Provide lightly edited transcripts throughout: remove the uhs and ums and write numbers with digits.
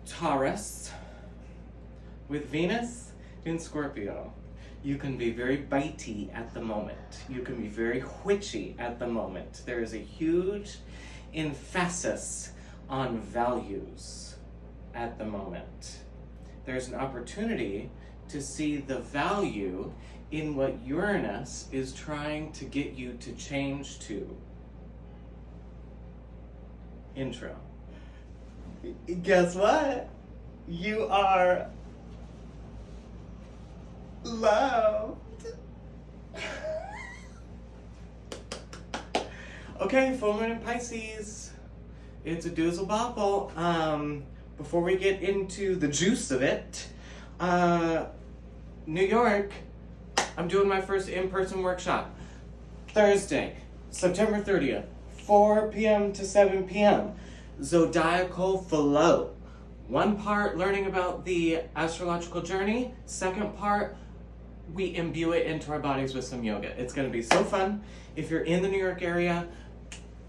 Taurus with Venus in Scorpio. You can be very bitey at the moment. You can be very witchy at the moment. There is a huge emphasis on values at the moment. There's an opportunity to see the value in what Uranus is trying to get you to change to. Intro. Guess what? You are loved. Okay, full moon in Pisces. It's a doozle bopple. Before we get into the juice of it, New York, I'm doing my first in-person workshop. Thursday, September 30th, 4 p.m. to 7 p.m. ZODIACAL flow. One part learning about the astrological journey. Second part, we imbue it into our bodies with some yoga. It's going to be so fun. If you're in the New York area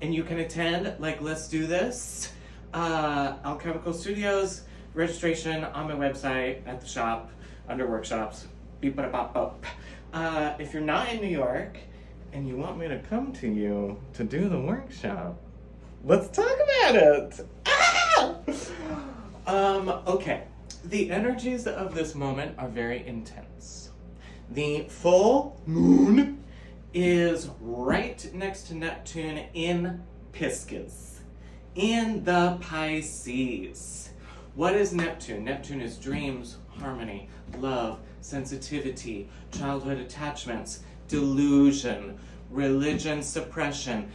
and you can attend, like, let's do this. Alchemical Studios, registration on my website, at the shop, under workshops. Beep bada bop bop. If you're not in New York and you want me to come to you to do the workshop, let's talk about it. Okay. The energies of this moment are very intense. The full moon is right next to Neptune in Pisces, in the Pisces. What is Neptune? Neptune is dreams, harmony, love, sensitivity, childhood attachments, delusion, religion suppression,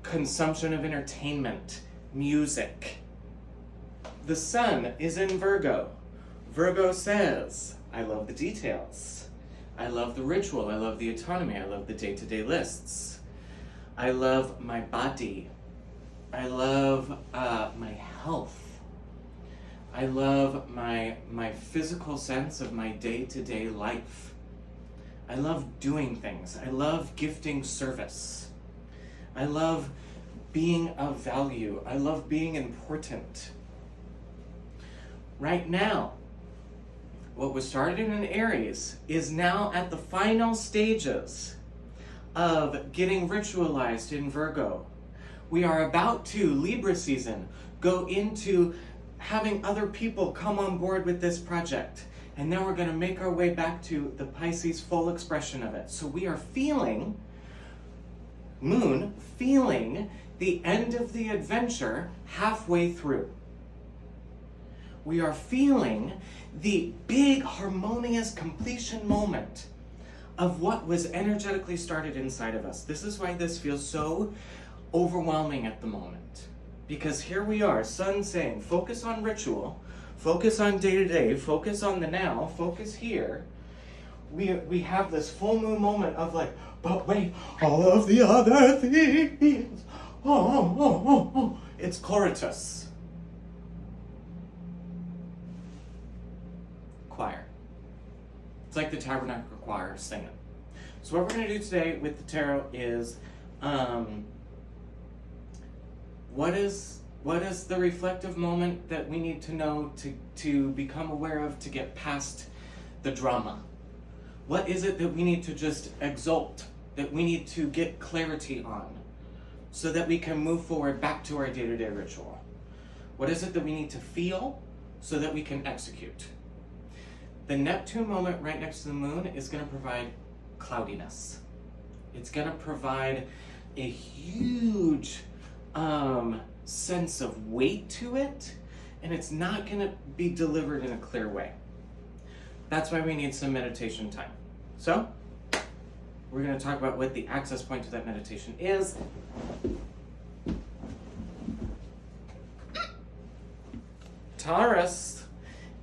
consumption of entertainment, music. The sun is in Virgo. Virgo says, I love the details. I love the ritual. I love the autonomy. I love the day-to-day lists. I love my body. I love my health. I love my physical sense of my day-to-day life. I love doing things. I love gifting service. I love being of value. I love being important. Right now, what was started in Aries is now at the final stages of getting ritualized in Virgo. We are about to, Libra season, go into having other people come on board with this project. And then we're going to make our way back to the Pisces full expression of it. So we are feeling, moon, feeling the end of the adventure halfway through. We are feeling the big harmonious completion moment of what was energetically started inside of us. This is why this feels so overwhelming at the moment. Because here we are, sun saying, focus on ritual, focus on day-to-day, focus on the now, focus here. We have this full moon moment of like, but wait, all of the other things. It's Coritus. Choir. It's like the Tabernacle Choir singing. So what we're going to do today with the tarot is, what is the reflective moment that we need to know to become aware of to get past the drama? What is it that we need to just exalt, that we need to get clarity on so that we can move forward back to our day-to-day ritual? What is it that we need to feel so that we can execute? The Neptune moment right next to the moon is going to provide cloudiness. It's going to provide a huge sense of weight to it, and it's not going to be delivered in a clear way. That's why we need some meditation time. So, we're going to talk about what the access point to that meditation is. Taurus,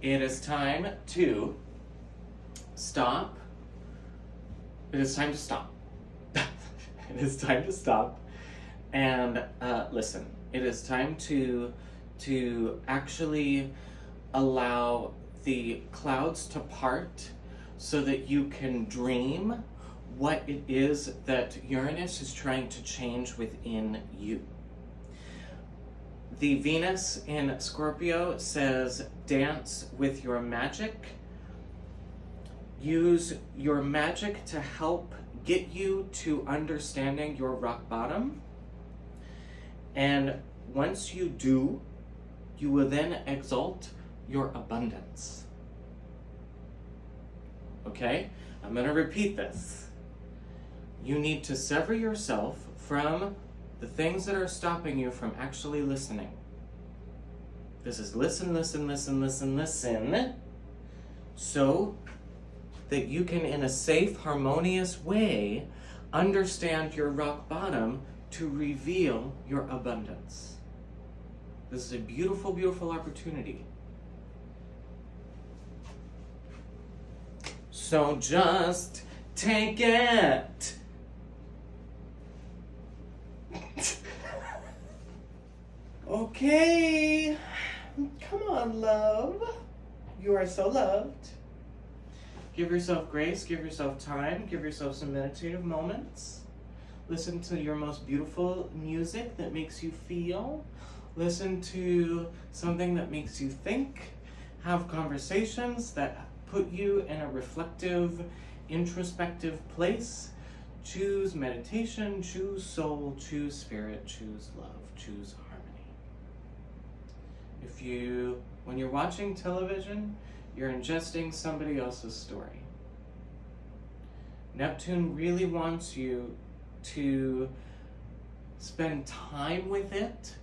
it is time to stop. It is time to stop. It is time to stop and listen. It is time to actually allow the clouds to part so that you can dream what it is that Uranus is trying to change within you. The Venus in Scorpio says, dance with your magic. Use your magic to help get you to understanding your rock bottom. And once you do, you will then exalt your abundance. Okay? I'm going to repeat this. You need to sever yourself from the things that are stopping you from actually listening. This is listen, listen, listen, listen, listen, so that you can, in a safe, harmonious way, understand your rock bottom to reveal your abundance. This is a beautiful, beautiful opportunity. So just take it. Okay. Come on, love. You are so loved. Give yourself grace, give yourself time, give yourself some meditative moments. Listen to your most beautiful music that makes you feel. Listen to something that makes you think. Have conversations that put you in a reflective, introspective place. Choose meditation, choose soul, choose spirit, choose love, choose harmony. When you're watching television, you're ingesting somebody else's story. Neptune really wants you to spend time with it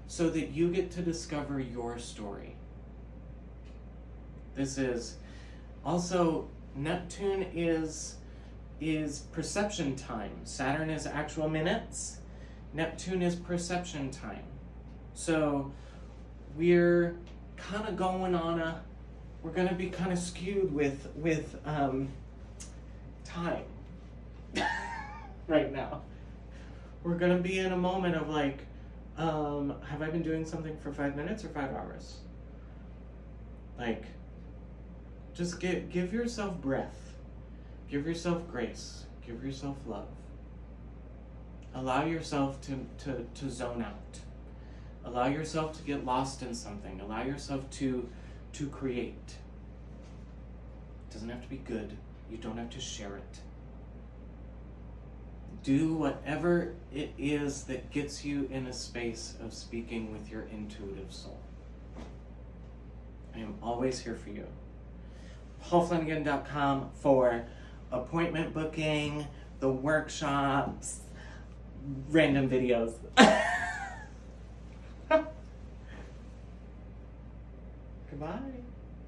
so that you get to discover your story. This is also, Neptune is perception time. Saturn is actual minutes. Neptune is perception time. So we're kind of going on we're going to be kind of skewed with time right now. We're going to be in a moment of like, have I been doing something for 5 minutes or 5 hours? Like, just give yourself breath. Give yourself grace. Give yourself love. Allow yourself to zone out. Allow yourself to get lost in something. Allow yourself to create. It doesn't have to be good. You don't have to share it. Do whatever it is that gets you in a space of speaking with your intuitive soul. I am always here for you. PaulFlanagan.com for appointment booking, the workshops, random videos. Goodbye.